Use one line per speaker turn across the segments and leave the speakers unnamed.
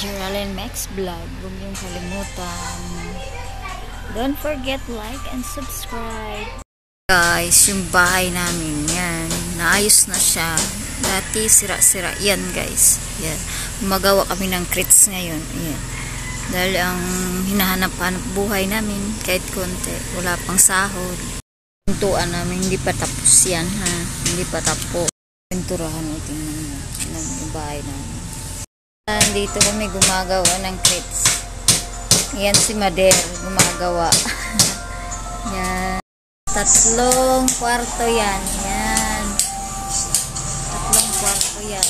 Geraldine Max Vlog. Huwag niyong kalimutan. Don't forget like and subscribe. Guys, yung bahay namin, yan. Naayos na siya. Dati sira-sira. Yan guys. Yan. Gumagawa kami ng crates ngayon. Yan. Dahil ang hinahanap-hanap buhay namin, kahit konti, wala pang sahod. Pintuan namin, hindi pa tapos yan ha. Hindi pa tapos. Pinturahan mo, tingnan mo. Yung bahay namin. Dito kami gumagawa ng crates. Yan si Mader, gumagawa. Yan. Tatlong kwarto yan. Yan. Tatlong kwarto yan.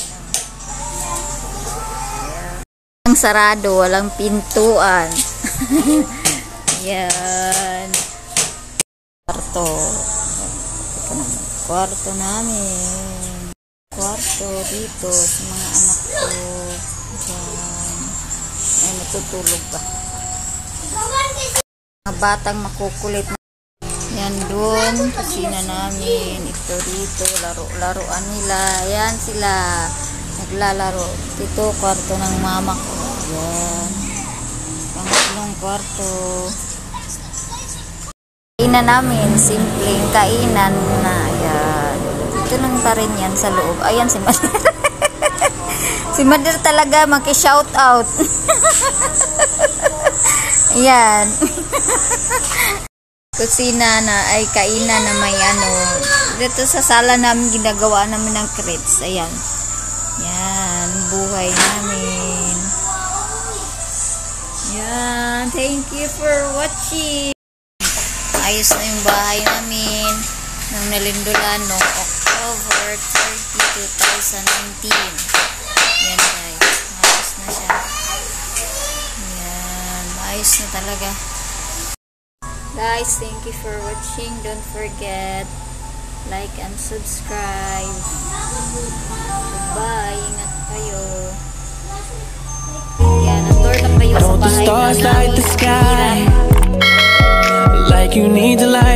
Ang sarado, walang pintuan. Yan. Kwarto. Kwarto namin. Kwarto dito sa mga anak ko. Yan. Ay, natutulog ba? Mga batang makukulit na. Yan doon, kusina namin. Ito dito, laro-laruan nila. Yan sila, naglalaro. Dito, kwarto ng mama ko. Yan. Pangatlong kwarto. Kainan namin, simpleng kainan na. Yan. Ito lang pa rin yan sa loob. Ayan si Mader. Si Mader talaga maki-shout out. Yan. Kusina na ay kainan na may ano. Dito sa sala namin ginagawa namin ng crates. Ayan. Yan. Buhay namin. Yan. Thank you for watching. Ayos na yung bahay namin. Nang nalindulan noong October 30, 2019. Yan guys. Ayos na siya. Yan. Ayos na talaga. Guys, thank you for watching. Don't forget like and subscribe. Goodbye. Ingat kayo. Yan, na-tour na kayo sa bahay na namin.
Like you need to light